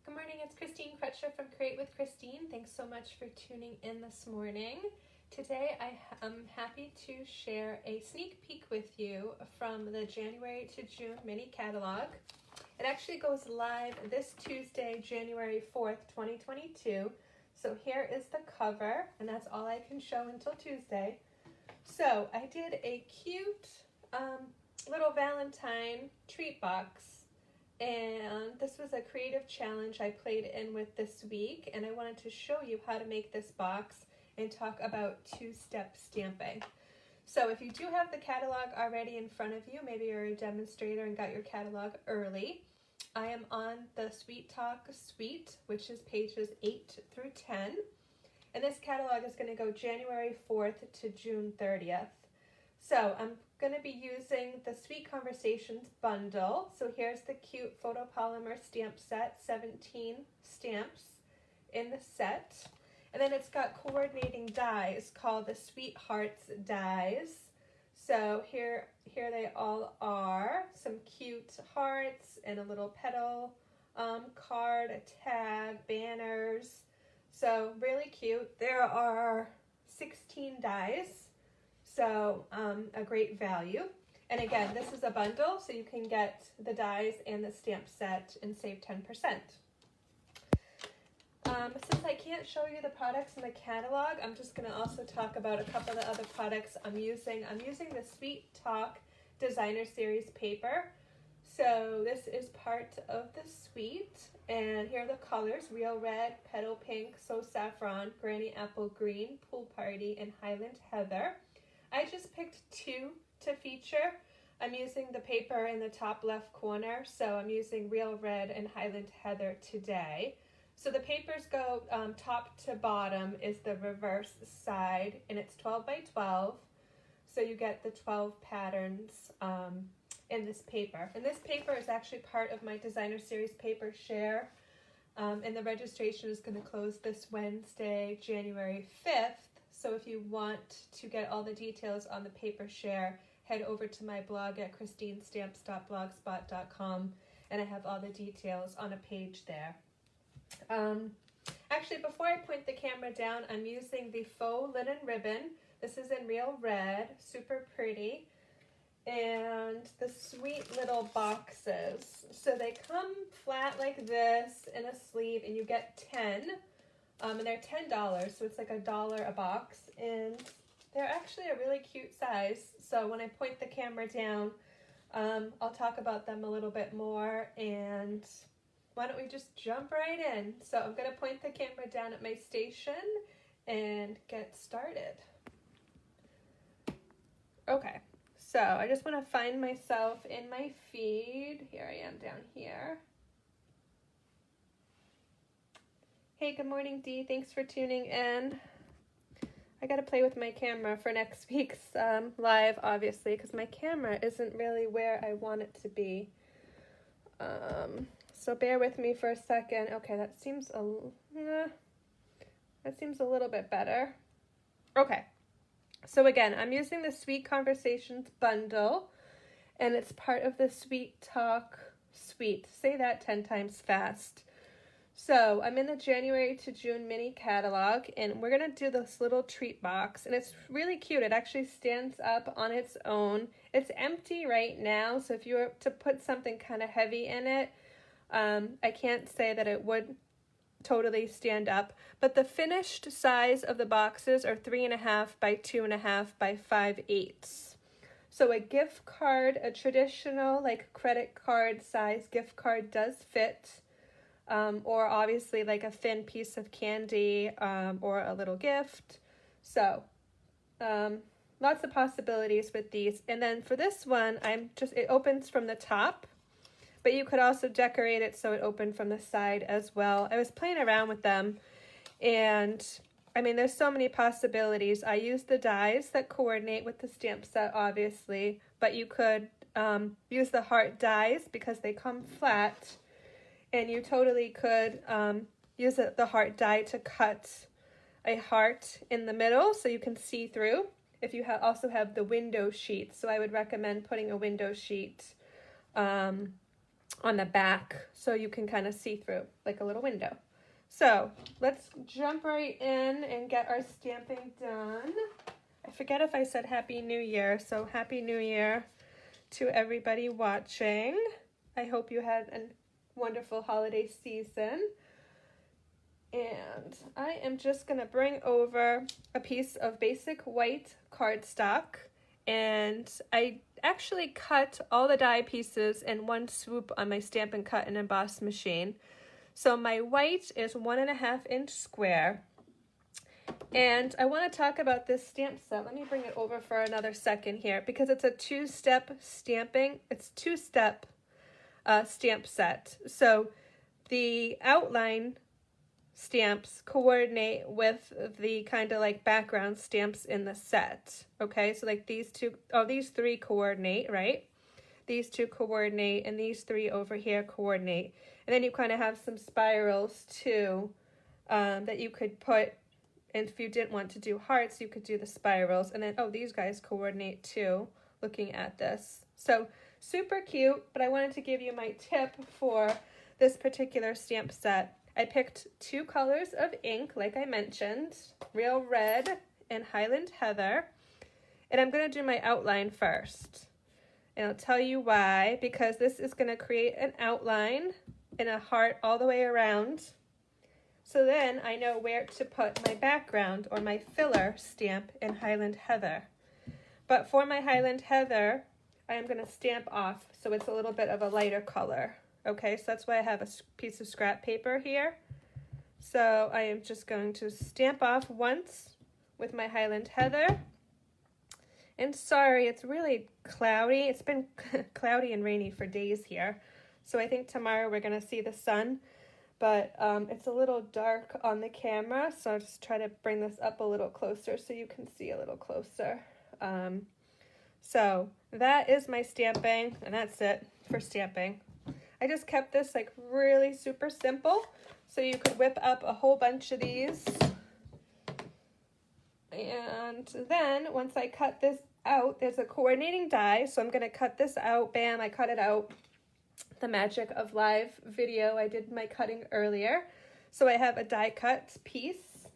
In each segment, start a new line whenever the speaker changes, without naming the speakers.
Good morning, it's Christine Crutcher from Create with Christine. Thanks so much for tuning in this morning. Today I am happy to share a sneak peek with you from the January to June mini catalog. It actually goes live this Tuesday, January 4th, 2022. So here is the cover, and that's all I can show until Tuesday. So I did a cute little Valentine treat box. And this was a creative challenge I played in with this week, and I wanted to show you how to make this box and talk about two-step stamping. So if you do have the catalog already in front of you, maybe you're a demonstrator and got your catalog early, I am on the Sweet Talk suite, which is pages 8 through 10. And this catalog is going to go January 4th to June 30th. So I'm going to be using the Sweet Conversations bundle. So here's the cute photopolymer stamp set, 17 stamps in the set. And then it's got coordinating dies called the Sweethearts dies. So here they all are, some cute hearts and a little petal card, a tag, banners. So really cute. There are 16 dies. So a great value. And again, this is a bundle, so you can get the dies and the stamp set and save 10%. Since I can't show you the products in the catalog, I'm just going to also talk about a couple of the other products I'm using. I'm using the Sweet Talk Designer Series paper. So this is part of the suite. And here are the colors: Real Red, Petal Pink, So Saffron, Granny Apple Green, Pool Party, and Highland Heather. I just picked two to feature. I'm using the paper in the top left corner, so I'm using Real Red and Highland Heather today. So the papers go top to bottom is the reverse side, and it's 12 by 12. So you get the 12 patterns in this paper. And this paper is actually part of my Designer Series paper share. And the registration is going to close this Wednesday, January 5th. So if you want to get all the details on the paper share, head over to my blog at christinestamps.blogspot.com, and I have all the details on a page there. Actually, before I point the camera down, I'm using the Faux Linen Ribbon. This is in Real Red, super pretty, and the sweet little boxes. So they come flat like this in a sleeve, and you get 10. And they're $10, so it's like $1 a box, and they're actually a really cute size. So when I point the camera down, I'll talk about them a little bit more, and why don't we just jump right in? So I'm going to point the camera down at my station and get started. Okay, so I just want to find myself in my feed. Here I am down here. Hey, good morning, Dee. Thanks for tuning in. I got to play with my camera for next week's live, obviously, because my camera isn't really where I want it to be. So bear with me for a second. Okay, that seems a little bit better. Okay, so again, I'm using the Sweet Conversations bundle, and it's part of the Sweet Talk suite. Say that 10 times fast. So I'm in the January to June mini catalog, and we're going to do this little treat box, and it's really cute. It actually stands up on its own. It's empty right now, so if you were to put something kind of heavy in it, I can't say that it would totally stand up, but the finished size of the boxes are 3.5 by 2.5 by 5/8. So a gift card, a traditional like credit card size gift card does fit. Or obviously like a thin piece of candy or a little gift. So lots of possibilities with these. And then for this one, it opens from the top, but you could also decorate it so it opened from the side as well. I was playing around with them, and I mean, there's so many possibilities. I use the dies that coordinate with the stamp set, obviously, but you could use the heart dies because they come flat. And you totally could use the heart die to cut a heart in the middle so you can see through. If you also have the window sheet, so I would recommend putting a window sheet on the back so you can kind of see through like a little window. So let's jump right in and get our stamping done. I forget if I said Happy New Year, so Happy New Year to everybody watching. I hope you had a wonderful holiday season. And I am just going to bring over a piece of basic white cardstock, and I actually cut all the die pieces in one swoop on my Stampin' Cut and Emboss machine. So my white is 1.5 inch square. And I want to talk about this stamp set. Let me bring it over for another second here because it's a two-step stamping. It's two-step stamp set. So the outline stamps coordinate with the kind of like background stamps in the set. Okay, so like these three coordinate, right? These two coordinate, and these three over here coordinate. And then you kind of have some spirals too that you could put, and if you didn't want to do hearts, you could do the spirals. And then, oh, these guys coordinate too, looking at this. So super cute, but I wanted to give you my tip for this particular stamp set. I picked 2 colors of ink, like I mentioned, Real Red and Highland Heather. And I'm going to do my outline first. And I'll tell you why, because this is going to create an outline and a heart all the way around. So then I know where to put my background or my filler stamp in Highland Heather. But for my Highland Heather, I am going to stamp off so it's a little bit of a lighter color. Okay, so that's why I have a piece of scrap paper here. So I am just going to stamp off once with my Highland Heather. And sorry, it's really cloudy. It's been cloudy and rainy for days here. So I think tomorrow we're going to see the sun. But it's a little dark on the camera, so I'll just try to bring this up a little closer so you can see a little closer. So that is my stamping, and that's it for stamping. I just kept this like really super simple, so you could whip up a whole bunch of these. And then once I cut this out, there's a coordinating die, so I'm going to cut this out. Bam, I cut it out. The magic of live video. I did my cutting earlier. So I have a die cut piece,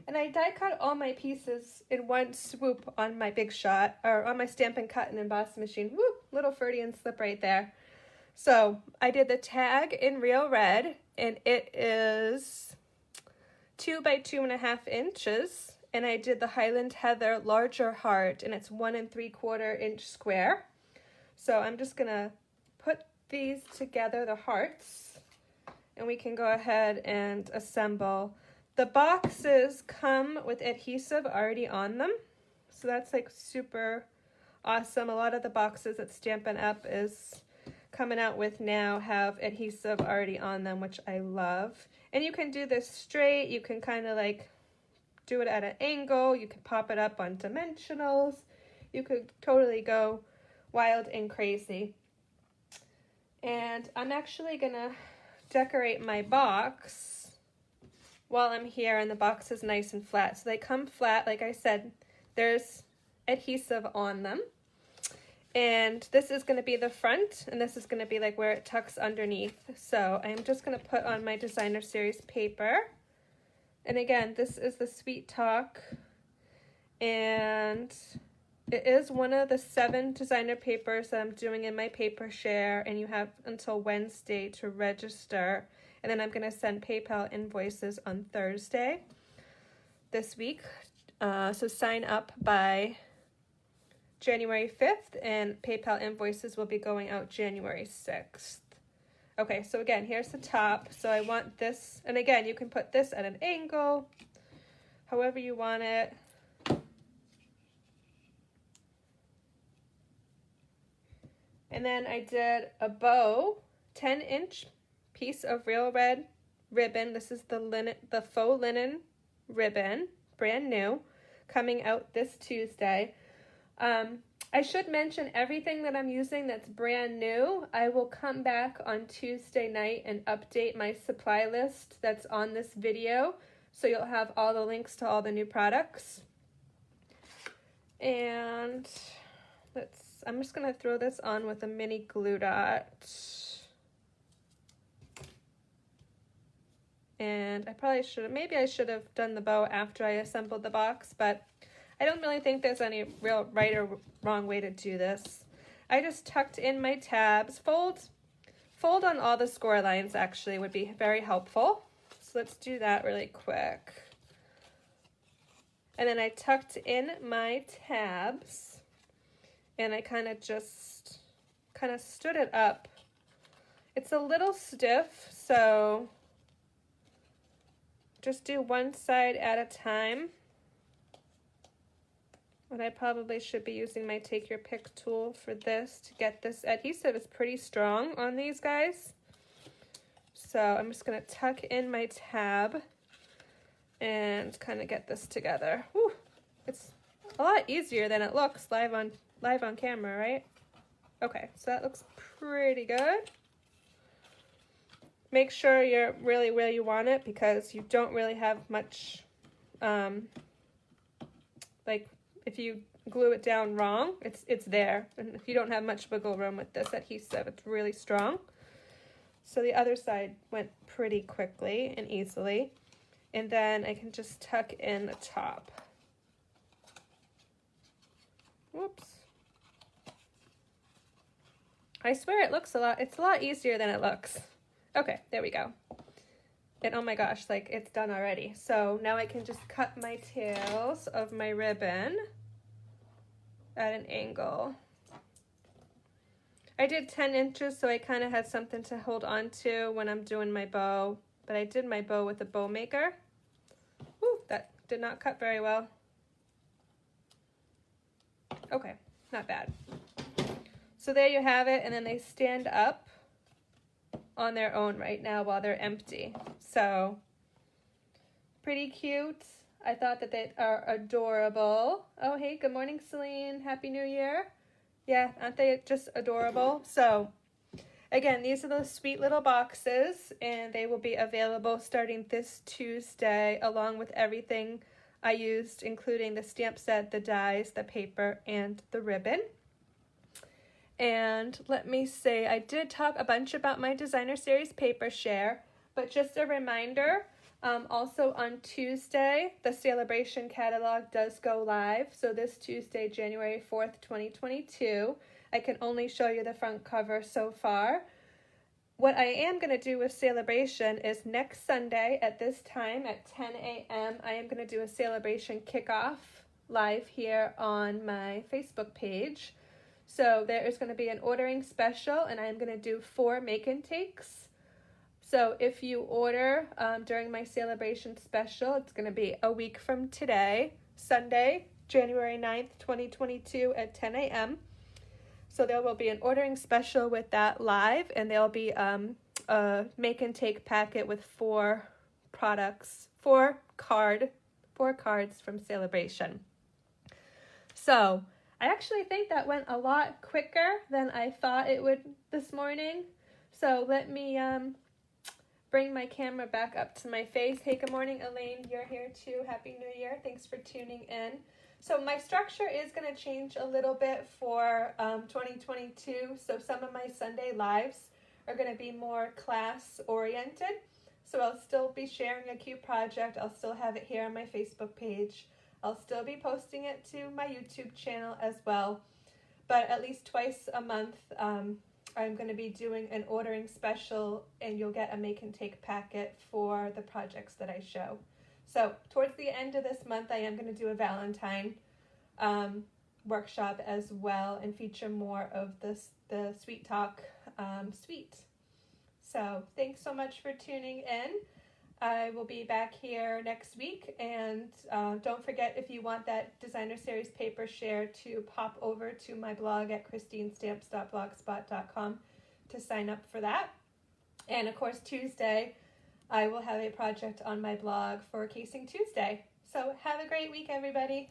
and I die cut all my pieces in one swoop on my Big Shot, or on my Stampin' Cut and Emboss machine. Whoop, little Freudian slip right there. So I did the tag in Real Red, and it is 2 by 2.5 inches. And I did the Highland Heather larger heart, and it's 1 3/4 inch square. So I'm just gonna put these together, the hearts, and we can go ahead and assemble. The boxes come with adhesive already on them, so that's like super awesome. A lot of the boxes that Stampin' Up! Is coming out with now have adhesive already on them, which I love. And you can do this straight, you can kind of like do it at an angle, you can pop it up on dimensionals, you could totally go wild and crazy. And I'm actually gonna decorate my box while I'm here, and the box is nice and flat. So they come flat, like I said, there's adhesive on them. And this is gonna be the front, and this is gonna be like where it tucks underneath. So I'm just gonna put on my Designer Series paper. And again, this is the Sweet Talk, and it is one of the 7 designer papers that I'm doing in my paper share, and you have until Wednesday to register. And then I'm going to send PayPal invoices on Thursday this week. So sign up by January 5th, and PayPal invoices will be going out January 6th. Okay, so again, here's the top. So I want this, and again, you can put this at an angle, however you want it. And then I did a bow, 10-inch piece of Real Red ribbon. This is the Faux Linen Ribbon, brand new, coming out this Tuesday. I should mention everything that I'm using that's brand new. I will come back on Tuesday night and update my supply list that's on this video, so you'll have all the links to all the new products. And I'm just gonna throw this on with a mini glue dot. And I probably should have, maybe I should have done the bow after I assembled the box, but I don't really think there's any real right or wrong way to do this. I just tucked in my tabs. Fold on all the score lines actually would be very helpful. So let's do that really quick. And then I tucked in my tabs and I kind of stood it up. It's a little stiff, so just do one side at a time. And I probably should be using my Take Your Pick tool for this to get this adhesive. It's pretty strong on these guys. So I'm just going to tuck in my tab and kind of get this together. Whew. It's a lot easier than it looks live on camera, right? Okay, so that looks pretty good. Make sure you're really where you want it because you don't really have much, like if you glue it down wrong, it's there. And if you don't have much wiggle room with this adhesive, it's really strong. So the other side went pretty quickly and easily. And then I can just tuck in the top. Whoops. I swear it's a lot easier than it looks. Okay, there we go. And oh my gosh, like it's done already. So now I can just cut my tails of my ribbon at an angle. I did 10 inches, so I kind of had something to hold on to when I'm doing my bow, but I did my bow with a bow maker. Woo, that did not cut very well. Okay, not bad. So there you have it, and then they stand up on their own right now while they're empty. So pretty cute. I thought that they are adorable. Oh, hey, good morning, Celine. Happy New Year. Yeah, aren't they just adorable? So again, these are those sweet little boxes, and they will be available starting this Tuesday along with everything I used, including the stamp set, the dies, the paper, and the ribbon. And let me say, I did talk a bunch about my designer series paper share, but just a reminder, also on Tuesday, the celebration catalog does go live. So this Tuesday, January 4th, 2022, I can only show you the front cover so far. What I am going to do with celebration is next Sunday at this time at 10 a.m., I am going to do a celebration kickoff live here on my Facebook page. So there is going to be an ordering special, and I'm going to do 4 make and takes. So if you order during my celebration special, it's going to be a week from today, Sunday, January 9th, 2022 at 10 a.m. So there will be an ordering special with that live, and there'll be a make and take packet with 4 products, 4 cards from celebration. So I actually think that went a lot quicker than I thought it would this morning. So let me bring my camera back up to my face. Hey, good morning, Elaine. You're here too. Happy New Year. Thanks for tuning in. So my structure is going to change a little bit for 2022. So some of my Sunday lives are going to be more class oriented. So I'll still be sharing a cute project. I'll still have it here on my Facebook page. I'll still be posting it to my YouTube channel as well, but at least twice a month I'm going to be doing an ordering special, and you'll get a make and take packet for the projects that I show. So towards the end of this month, I am going to do a Valentine workshop as well and feature more of the Sweet Talk suite. So thanks so much for tuning in. I will be back here next week, and don't forget, if you want that designer series paper share, to pop over to my blog at christinestamps.blogspot.com to sign up for that. And of course, Tuesday, I will have a project on my blog for Casing Tuesday. So have a great week, everybody.